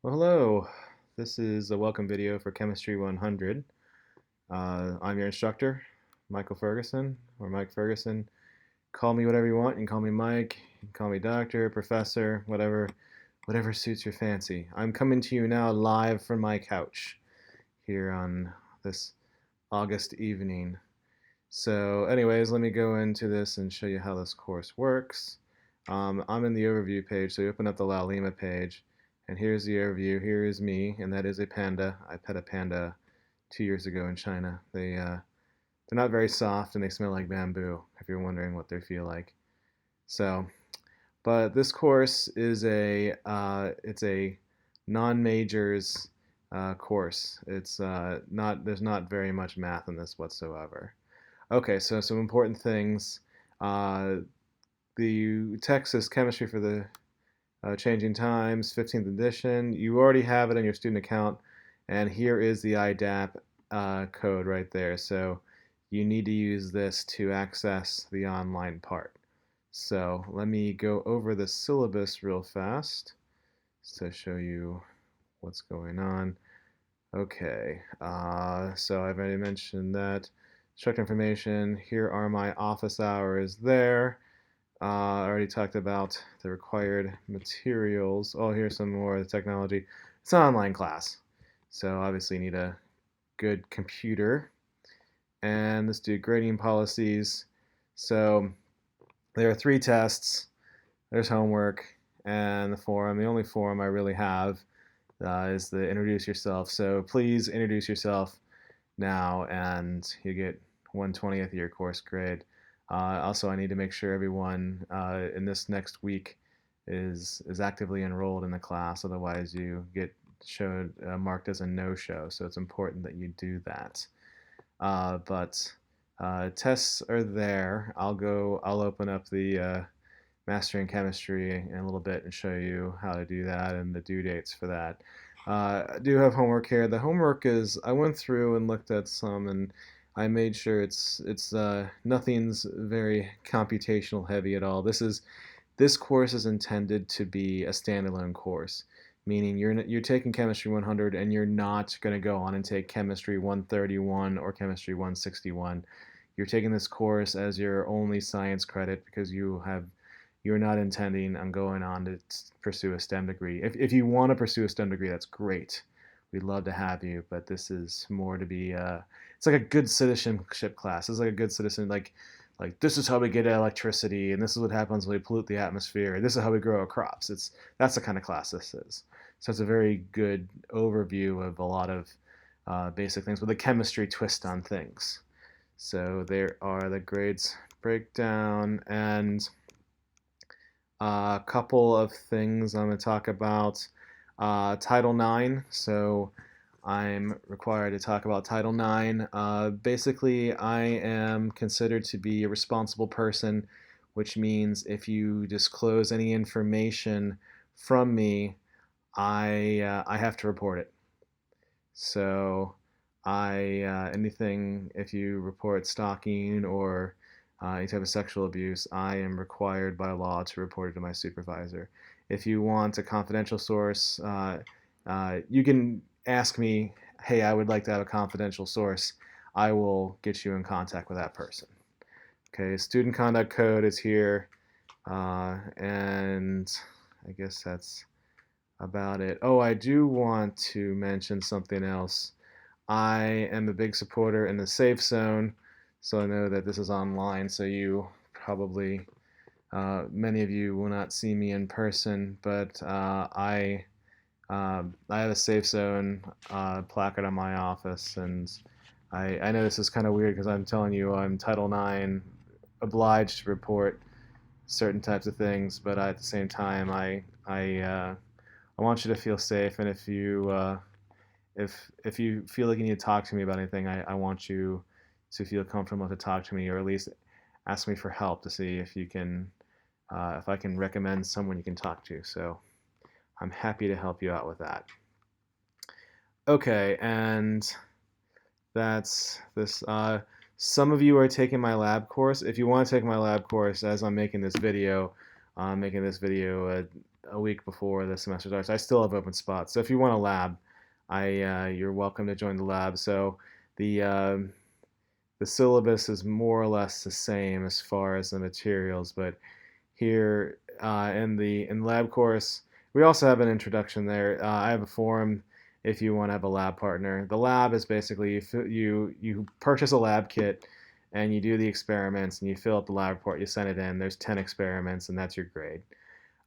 Well, hello. This is a welcome video for Chemistry 100. I'm your instructor, Michael Ferguson, or Mike Ferguson. Call me whatever you want. You can call me Mike, you can call me doctor, professor, whatever suits your fancy. I'm coming to you now live from my couch here on this August evening. So anyways, let me go into this and show you how this course works. I'm in the overview page, so you open up the La Lima page. And here's the overview. Here is me, and that is a panda. I pet a panda 2 years ago in China. They're not very soft, and they smell like bamboo. If you're wondering what they feel like. So, but this course is it's a non-majors course. It's not there's not very much math in this whatsoever. Okay, so some important things. Uh, the text is chemistry for the Changing Times, 15th edition. You already have it in your student account, and here is the IDAP code right there. So you need to use this to access the online part. So let me go over the syllabus real fast to show you what's going on. Okay, so I've already mentioned that. Instructor information, here are my office hours there. I already talked about the required materials. Oh, here's some more of the technology. It's an online class, so obviously you need a good computer. And let's do grading policies. So there are 3 tests. There's homework and the forum. The only forum I really have is the introduce yourself. So please introduce yourself now, and you get 1/20th of your course grade. Also, I need to make sure everyone in this next week is actively enrolled in the class. Otherwise, you get marked as a no-show. So it's important that you do that. But tests are there. I'll open up the Mastering Chemistry in a little bit and show you how to do that and the due dates for that. I do have homework here. The homework is, I went through and looked at some, and I made sure it's nothing's very computational heavy at all. This course is intended to be a standalone course, meaning you're taking Chemistry 100 and you're not going to go on and take Chemistry 131 or Chemistry 161. You're taking this course as your only science credit because you're not intending on going on to pursue a STEM degree. If you want to pursue a STEM degree, that's great. We'd love to have you, but this is more to be it's like a good citizenship class. It's like a good citizen, like this is how we get electricity, and this is what happens when we pollute the atmosphere. This is how we grow our crops. That's the kind of class this is. So it's a very good overview of a lot of basic things with a chemistry twist on things. So there are the grades breakdown, and a couple of things I'm going to talk about. Title IX. So I'm required to talk about Title IX. Basically, I am considered to be a responsible person, which means if you disclose any information from me, I have to report it. So anything, if you report stalking or any type of sexual abuse, I am required by law to report it to my supervisor. If you want a confidential source, you can ask me, hey, I would like to have a confidential source. I will get you in contact with that person. Okay, student conduct code is here, and I guess that's about it. Oh, I do want to mention something else. I am a big supporter in the Safe Zone, so I know that this is online, so you probably, many of you will not see me in person, but I have a Safe Zone placard on my office, and I know this is kind of weird because I'm telling you I'm Title IX obliged to report certain types of things, but at the same time I want you to feel safe, and if you feel like you need to talk to me about anything, I want you to feel comfortable to talk to me, or at least ask me for help to see if you can, if I can recommend someone you can talk to. So I'm happy to help you out with that. Okay, and that's this. Some of you are taking my lab course. If you want to take my lab course, as I'm making this video, a week before the semester starts. I still have open spots. So if you want a lab, you're welcome to join the lab. So the the syllabus is more or less the same as far as the materials, but here in the lab course, we also have an introduction there. I have a forum if you want to have a lab partner. The lab is basically you purchase a lab kit and you do the experiments and you fill out the lab report. You send it in. There's 10 experiments and that's your grade.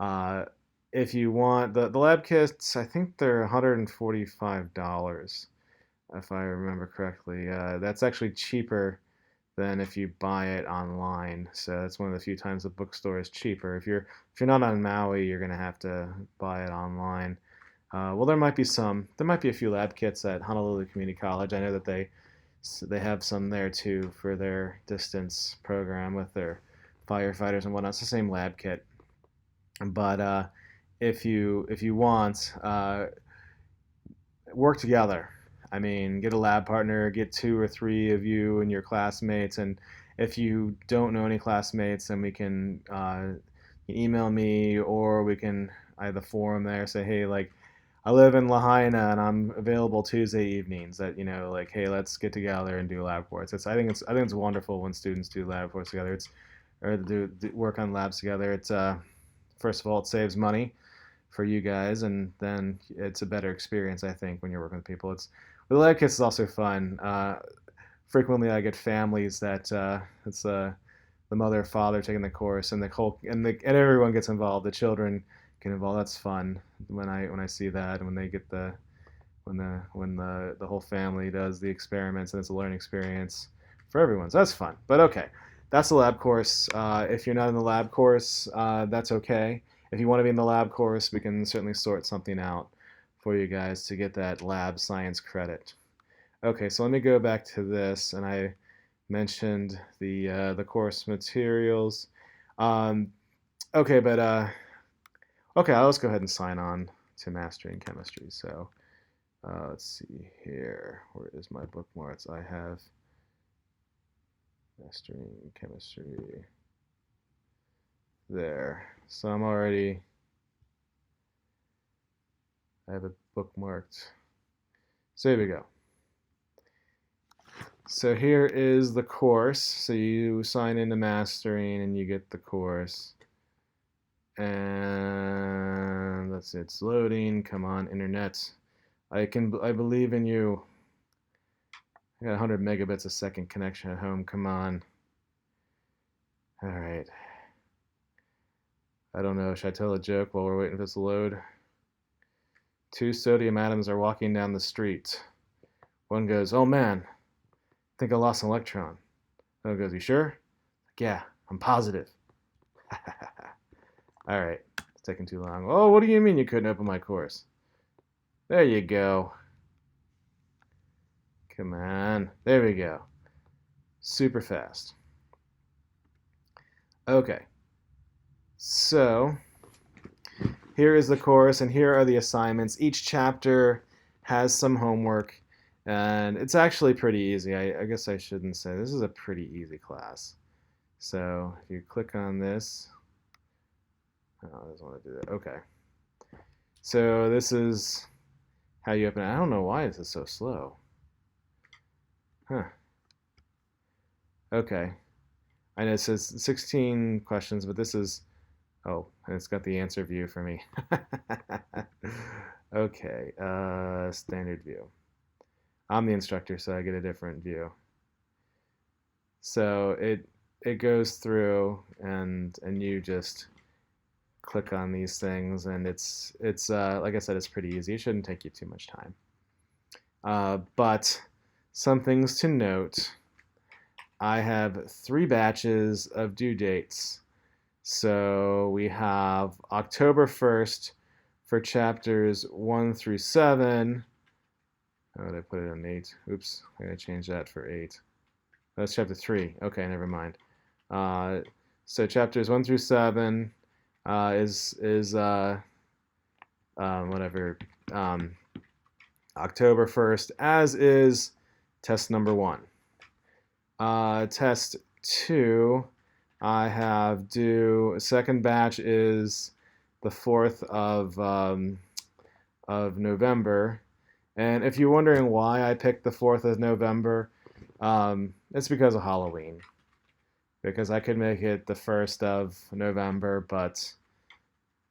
Uh, if you want the lab kits, I think they're $145 if I remember correctly. That's actually cheaper than if you buy it online. So that's one of the few times the bookstore is cheaper. If you're not on Maui, you're gonna have to buy it online. Well, there might be a few lab kits at Honolulu Community College. I know that they have some there too for their distance program with their firefighters and whatnot. It's the same lab kit, but if you want, work together. I mean, get a lab partner, get 2 or 3 of you and your classmates, and if you don't know any classmates, then we can email me, or we can I have the forum there. Say, hey, like I live in Lahaina and I'm available Tuesday evenings. That like, hey, let's get together and do lab reports. I think it's wonderful when students do lab reports together. Or do work on labs together. It's first of all, it saves money for you guys, and then it's a better experience, I think, when you're working with people. The lab kits is also fun. Frequently, I get families that it's the mother or father taking the course, and and everyone gets involved. The children get involved. That's fun when I see that, and when they get the whole family does the experiments, and it's a learning experience for everyone. So that's fun. But okay, that's the lab course. If you're not in the lab course, that's okay. If you want to be in the lab course, we can certainly sort something out for you guys to get that lab science credit. Okay, so let me go back to this, and I mentioned the course materials. Okay, but okay, let's go ahead and sign on to Mastering Chemistry. So let's see here. Where is my bookmarks? I have Mastering Chemistry there. So I have it bookmarked. So here we go. So here is the course. So you sign into Mastering and you get the course. And let's see, it's loading. Come on, internet. I believe in you. I got 100 megabits a second connection at home. Come on. All right. I don't know. Should I tell a joke while we're waiting for this to load? 2 sodium atoms are walking down the street. One goes, "Oh man, I think I lost an electron." The other goes, "You sure?" Like, "Yeah, I'm positive." All right, it's taking too long. Oh, what do you mean you couldn't open my course? There you go. Come on. There we go. Super fast. Okay. So here is the course, and here are the assignments. Each chapter has some homework, and it's actually pretty easy. I guess I shouldn't say. This is a pretty easy class. So if you click on this, oh, I just want to do that. Okay. So this is how you open it. I don't know why this is so slow. Huh. Okay. I know it says 16 questions, but this is, oh, and it's got the answer view for me. Okay, standard view. I'm the instructor, so I get a different view. So it goes through, and you just click on these things, and it's like I said, it's pretty easy. It shouldn't take you too much time. But some things to note. I have 3 batches of due dates. So we have October 1st for chapters 1 through 7. Oh, did I put it on 8? Oops, I gotta change that for 8. That's chapter 3. Okay, never mind. So chapters 1 through 7 is whatever, October 1st, as is test number 1. Test 2, I have due, second batch is the 4th of November. And if you're wondering why I picked the 4th of November, it's because of Halloween. Because I could make it the 1st of November, but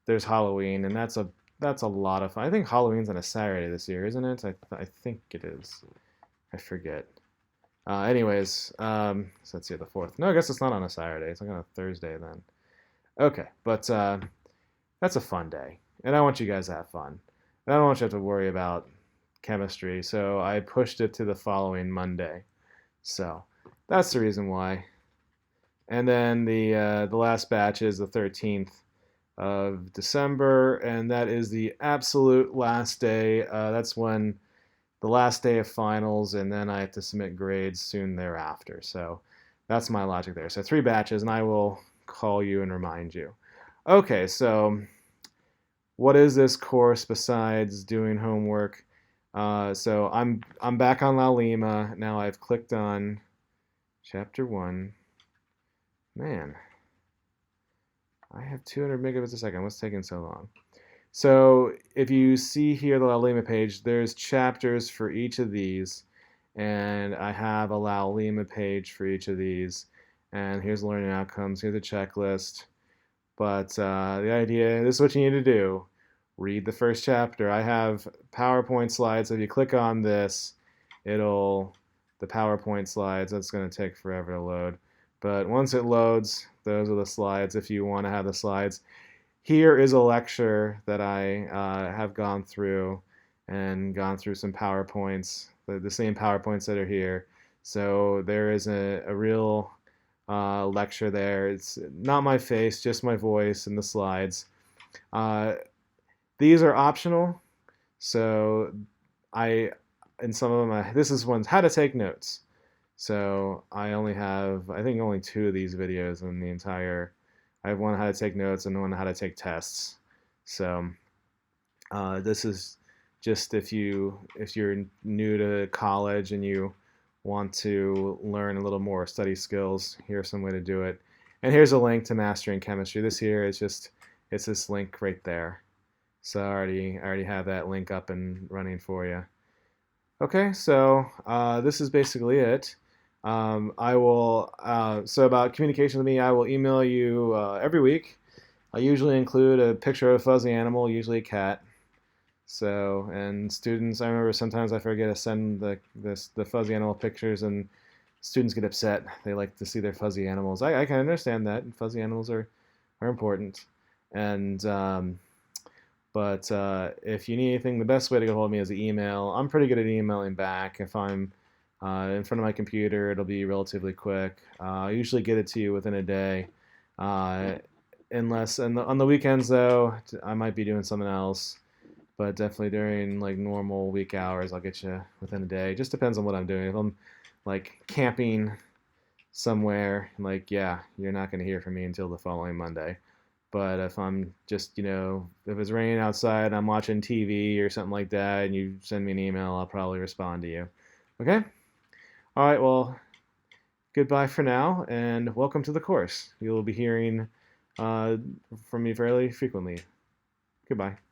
there's Halloween, and that's a lot of fun. I think Halloween's on a Saturday this year, isn't it? I think it is. I forget. Anyways, so let's see, the 4th. No, I guess it's not on a Saturday. It's like on a Thursday then. Okay, but that's a fun day, and I want you guys to have fun. And I don't want you to have to worry about chemistry, so I pushed it to the following Monday. So that's the reason why. And then the last batch is the 13th of December, and that is the absolute last day. That's when the last day of finals, and then I have to submit grades soon thereafter. So that's my logic there. So 3 batches, and I will call you and remind you. Okay, so what is this course besides doing homework? So I'm back on La Lima now. I've clicked on chapter 1. Man, I have 200 megabits a second. What's taking so long? So if you see here the La Lima page, there's chapters for each of these, and I have a La Lima page for each of these. And here's learning outcomes. Here's a checklist. But the idea, this is what you need to do. Read the first chapter. I have PowerPoint slides. If you click on this, the PowerPoint slides, that's going to take forever to load. But once it loads, those are the slides if you want to have the slides. Here is a lecture that I have gone through and gone through some PowerPoints, the same PowerPoints that are here. So there is a real lecture there. It's not my face, just my voice and the slides. These are optional. So in some of them, this is one's how to take notes. So I only have, I think only 2 of these videos in the entire. I have one on how to take notes and one on how to take tests. So this is just if you're new to college and you want to learn a little more study skills, here's some way to do it. And here's a link to Mastering Chemistry. This here is just, it's this link right there. So I already have that link up and running for you. Okay, so this is basically it. So about communication with me, I will email you every week. I usually include a picture of a fuzzy animal, usually a cat. So, and students, I remember sometimes I forget to send the fuzzy animal pictures, and students get upset. They like to see their fuzzy animals. I can understand that. Fuzzy animals are important. And but if you need anything, the best way to get hold of me is the email. I'm pretty good at emailing back. If I'm in front of my computer, it'll be relatively quick. I usually get it to you within a day. Unless on the weekends, though, I might be doing something else. But definitely during like normal week hours, I'll get you within a day. Just depends on what I'm doing. If I'm like camping somewhere, like, yeah, you're not going to hear from me until the following Monday. But if I'm just, if it's raining outside, I'm watching TV or something like that, and you send me an email, I'll probably respond to you. Okay? All right, well, goodbye for now, and welcome to the course. You'll be hearing from me fairly frequently. Goodbye.